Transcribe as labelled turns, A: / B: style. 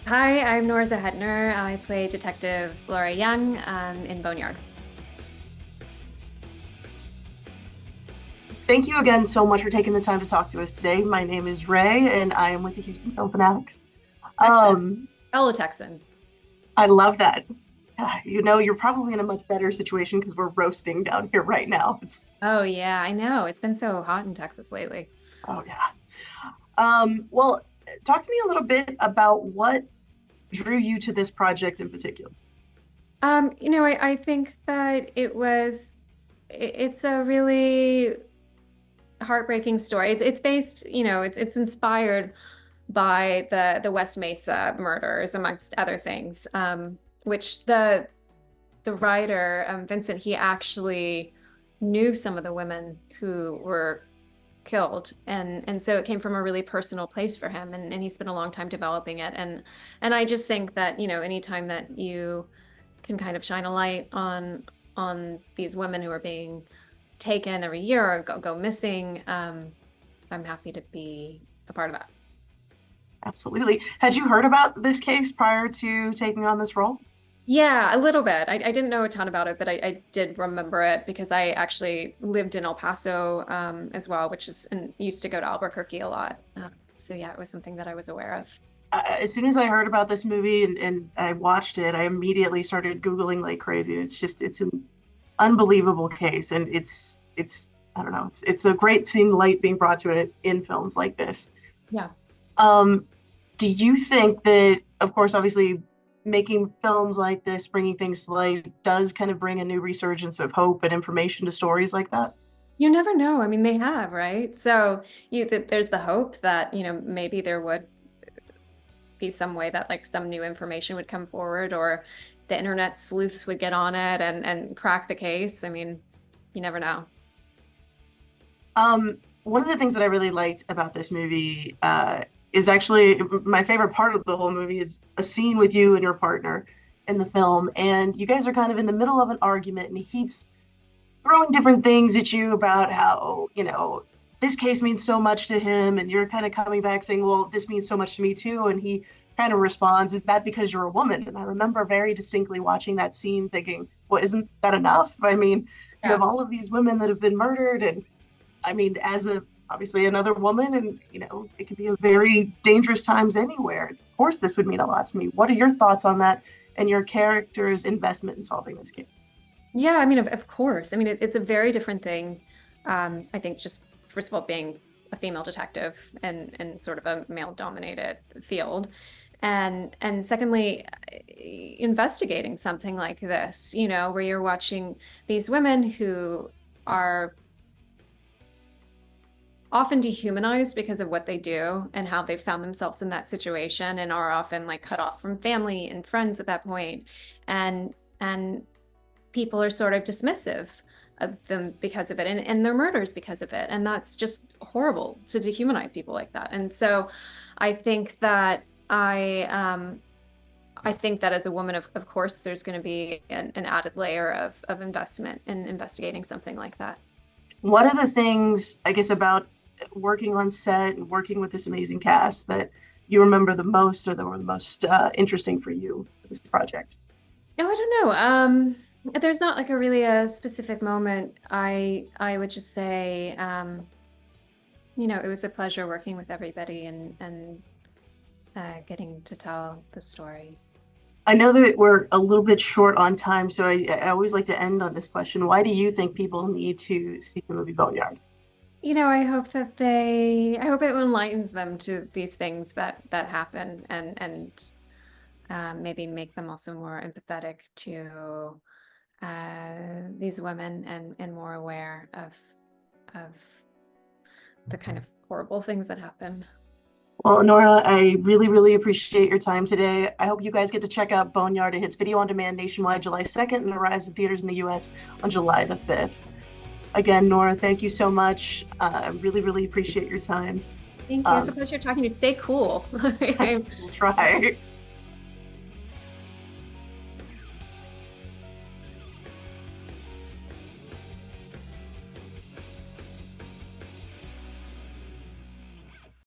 A: Hi, I'm Nora Zehetner. I play Detective Laura Young in Boneyard.
B: Thank you again so much for taking the time to talk to us today. My name is Ray, and I am with the Houston Film Fanatics.
A: Texan.
B: Um,
A: Fellow Texan.
B: I love that. You're probably in a much better situation because we're roasting down here right now.
A: Oh, yeah, I know. It's been so hot in Texas lately.
B: Oh yeah. Well, talk to me a little bit about what drew you to this project in particular.
A: I think that it's a really heartbreaking story. It's based, it's inspired by the West Mesa murders, amongst other things, which the writer, Vincent, he actually knew some of the women who were killed, and so it came from a really personal place for him, and he spent a long time developing it, and I just think that anytime that you can kind of shine a light on these women who are being taken every year or go missing, I'm happy to be a part of that.
B: Absolutely. Had you heard about this case prior to taking on this role?
A: Yeah, a little bit. I didn't know a ton about it, but I did remember it because I actually lived in El Paso as well, which is and used to go to Albuquerque a lot. So yeah, it was something that I was aware of.
B: As soon as I heard about this movie and I watched it, I immediately started Googling like crazy. It's an unbelievable case, and it's I don't know, it's a great seeing light being brought to it in films like this.
A: Yeah.
B: Um, do you think that, of course, obviously, making films like this, bringing things to light, does kind of bring a new resurgence of hope and information to stories like that?
A: You never know. I mean, they have, right? So there's the hope that, maybe there would be some way that like some new information would come forward or the internet sleuths would get on it and crack the case. I mean, you never know.
B: One of the things that I really liked about this movie is actually my favorite part of the whole movie is a scene with you and your partner in the film, and you guys are kind of in the middle of an argument, and he keeps throwing different things at you about how, this case means so much to him, and you're kind of coming back saying, well, this means so much to me too. And he kind of responds, is that because you're a woman? And I remember very distinctly watching that scene thinking, well, isn't that enough? I mean, you
A: Yeah.
B: have all of these women that have been murdered, and I mean, as a obviously another woman, and it could be a very dangerous times anywhere. Of course, this would mean a lot to me. What are your thoughts on that and your character's investment in solving this case?
A: Yeah, I mean, of course. I mean, it's a very different thing. I think just first of all, being a female detective and sort of a male-dominated field, and secondly, investigating something like this, where you're watching these women who are often dehumanized because of what they do and how they've found themselves in that situation and are often like cut off from family and friends at that point, and people are sort of dismissive of them because of it and their murders because of it, and that's just horrible to dehumanize people like that. And so I think that I think that as a woman, of course there's going to be an added layer of investment in investigating something like that.
B: What are the things, I guess, about working on set and working with this amazing cast that you remember the most or that were the most interesting for you for this project?
A: No, I don't know. There's not like a really a specific moment. I would just say, it was a pleasure working with everybody and getting to tell the story.
B: I know that we're a little bit short on time, so I always like to end on this question. Why do you think people need to see the movie Boneyard?
A: I hope it enlightens them to these things that happen and maybe make them also more empathetic to these women and more aware of the kind of horrible things that happen.
B: Well, Nora, I really, really appreciate your time today. I hope you guys get to check out Boneyard. It hits video on demand nationwide July 2nd and arrives in theaters in the US on July the 5th. Again, Nora, thank you so much. I really, really appreciate your time.
A: Thank you. It's a pleasure talking to you. Stay cool.
B: We'll try.